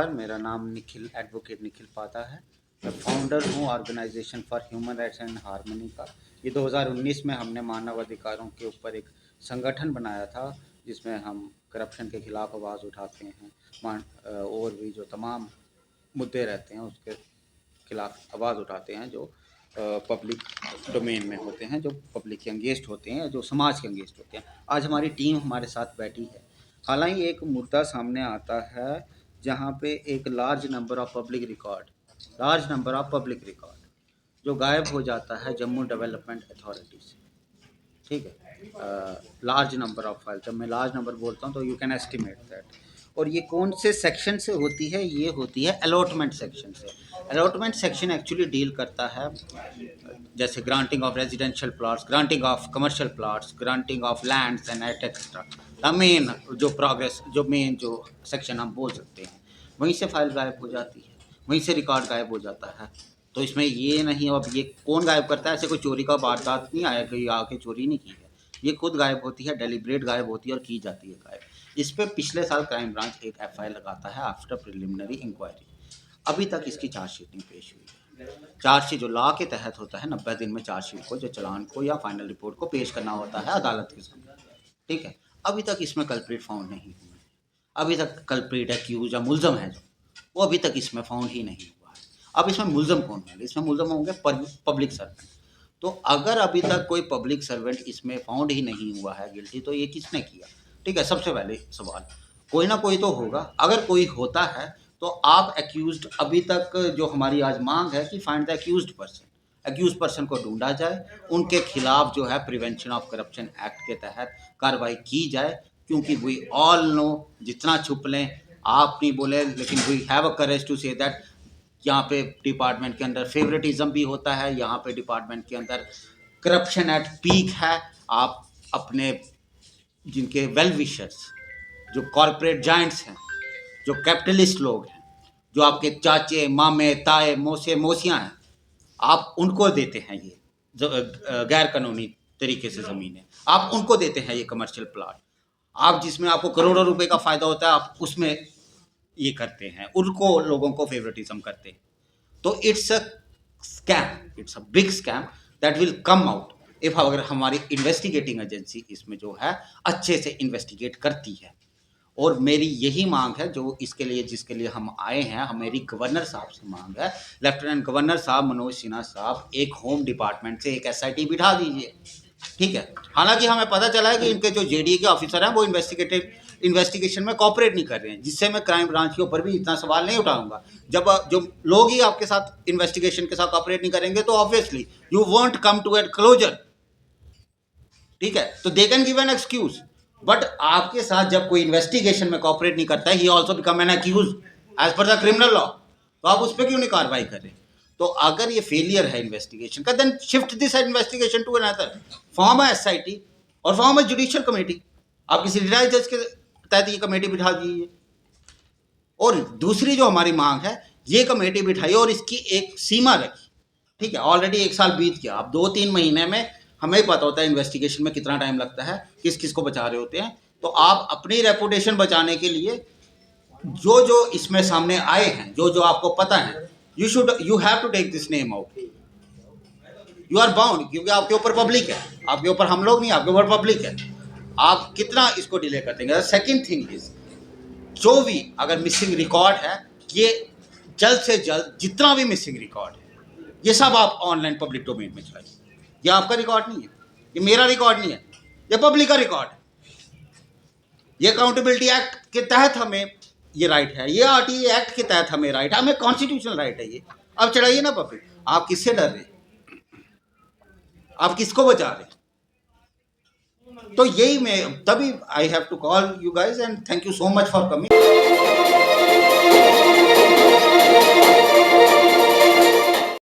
नमस्कार, मेरा नाम निखिल एडवोकेट निखिल पाता है। मैं फाउंडर हूँ organisation for human rights and harmony का। ये 2019 में हमने मानव अधिकारों के ऊपर एक संगठन बनाया था, जिसमें हम करप्शन के खिलाफ आवाज़ उठाते हैं, और भी जो तमाम मुद्दे रहते हैं उसके खिलाफ आवाज़ उठाते हैं, जो पब्लिक डोमेन में होते हैं, जो पब्लिक के अंगेस्ट होते हैं, जो समाज के अंगेस्ट होते हैं। आज हमारी टीम हमारे साथ बैठी है। हालांकि एक मुद्दा सामने आता है जहाँ पे एक large number of public record जो गायब हो जाता है जम्मू डेवलपमेंट अथॉरिटी से। ठीक है, लार्ज नंबर ऑफ फाइल, जब मैं लार्ज नंबर बोलता हूँ तो यू कैन एस्टिमेट दैट। और ये कौन से सेक्शन से होती है? ये होती है अलॉटमेंट सेक्शन से। अलॉटमेंट सेक्शन एक्चुअली डील करता है जैसे granting of residential plots, granting of commercial plots, granting of lands and extra. The main जो मेन जो सेक्शन हम बोल सकते हैं, वहीं से फाइल गायब हो जाती है, वहीं से रिकॉर्ड गायब हो जाता है। तो इसमें ये नहीं, अब ये कौन गायब करता है? ऐसे कोई चोरी का वारदात नहीं आया, कोई आके चोरी नहीं की है। ये खुद गायब होती है, डेलिब्रेट गायब होती है और की जाती है गायब। इस पे पिछले साल क्राइम ब्रांच एक एफआईआर लगाता है आफ्टर प्रिलिमिनरी इंक्वायरी। अभी तक इसकी चार्जशीट नहीं पेश हुई है। चार्जशीट जो लॉ के तहत होता है, 90 दिन में चार्जशीट को, जो चालान को या फाइनल रिपोर्ट को पेश करना होता है अदालत के सामने। ठीक है, अभी तक इसमें कल्प्रिट फाउंड नहीं हुए। अभी तक कल्प्रिट एक्यूज या मुलजम है जो, वो अभी तक इसमें फाउंड ही नहीं हुआ है। अब इसमें मुलजम कौन होंगे? इसमें मुलजम होंगे पब्लिक सर्वेंट। तो अगर अभी तक कोई पब्लिक सर्वेंट इसमें फाउंड ही नहीं हुआ है गिल्टी, तो ये किसने किया? ठीक है, सबसे पहले सवाल, कोई ना कोई तो होगा। अगर कोई होता है तो आप एक्यूज्ड, अभी तक जो हमारी आज मांग है कि फाइंड द एक्यूज्ड पर्सन को ढूंढा जाए, उनके खिलाफ जो है प्रिवेंशन ऑफ करप्शन एक्ट के तहत कार्रवाई की जाए। क्योंकि वी ऑल नो, जितना छुप लें आप नहीं बोले, लेकिन we have a courage to say that यहाँ पे डिपार्टमेंट के अंदर फेवरेटिज्म भी होता है, यहाँ पे डिपार्टमेंट के अंदर करप्शन एट पीक है। आप अपने जिनके वेल विशर्स, जो कॉरपोरेट जाइंट्स हैं, जो कैपिटलिस्ट लोग हैं, जो आपके चाचे मामे ताए मौसे मौसियाँ हैं, आप उनको देते हैं ये जो गैर कानूनी तरीके से ज़मीनें, आप उनको देते हैं ये कमर्शियल प्लाट। आप जिसमें आपको करोड़ों रुपए का फ़ायदा होता है, आप उसमें ये करते हैं, उनको लोगों को फेवरेटिज्म करते हैं। तो it's a scam, it's a big scam that will come out if, अगर हमारी इन्वेस्टिगेटिंग एजेंसी इसमें जो है अच्छे से इन्वेस्टिगेट करती है। और मेरी यही मांग है, जो इसके लिए जिसके लिए हम आए हैं, मेरी गवर्नर साहब से मांग है, लेफ्टिनेंट गवर्नर साहब मनोज सिन्हा साहब, एक होम डिपार्टमेंट से एक एसआईटी बिठा दीजिए। ठीक है, हालांकि हमें पता चला है कि इनके जो जेडीए के ऑफिसर हैं वो इन्वेस्टिगेशन में कॉपरेट नहीं कर रहे हैं, जिससे मैं क्राइम ब्रांच के ऊपर भी इतना सवाल नहीं उठाऊंगा। जब जो लोग ही आपके साथ इन्वेस्टिगेशन के साथ कॉपरेट नहीं करेंगे तो obviously you want come to at closure. ठीक है, तो they can give an excuse, but आपके साथ जब कोई इन्वेस्टिगेशन में कॉपरेट नहीं करता है, he also become an accuse as per the criminal law. तो आप उस पर क्यों नहीं कार्रवाई कर रहे? तो अगर ये फेलियर है इन्वेस्टिगेशन का, then shift this investigation to another, form a SIT और फॉर्म अ जुडिशियल कमेटी। आप किसी रिटायर्ड जज के तहत ये कमेटी बिठा दीजिए। और दूसरी जो हमारी मांग है, ये कमेटी बिठाई और इसकी एक सीमा रखी। ठीक है, ऑलरेडी 1 साल बीत गया, अब 2-3 महीने में हमें ही पता होता है इन्वेस्टिगेशन में कितना टाइम लगता है, किस किस को बचा रहे होते हैं। तो आप अपनी रेपुटेशन बचाने के लिए जो जो इसमें सामने आए हैं, जो जो आपको पता है, you have to take this name out. You are bound, क्योंकि आपके ऊपर पब्लिक है, आपके ऊपर हम लोग नहीं, आपके ऊपर पब्लिक है। आप कितना इसको डिले कर देंगे? सेकेंड थिंग इज, जो भी अगर मिसिंग रिकॉर्ड है, ये जल्द से जल्द जितना भी मिसिंग रिकॉर्ड है, ये सब आप ऑनलाइन पब्लिक डोमेन में चलाइए। ये आपका रिकॉर्ड नहीं है, ये मेरा रिकॉर्ड नहीं है, ये पब्लिक का रिकॉर्ड है। ये अकाउंटेबिलिटी एक्ट के तहत हमें ये राइट है, ये आरटीए एक्ट के तहत हमें राइट है, हमें कॉन्स्टिट्यूशनल राइट है ये। अब चढ़ाइए ना पब्लिक। आप किससे डर रहे? आप किसको बचा रहे? तो यही मैं, तभी I have to call you guys and thank you so much for coming.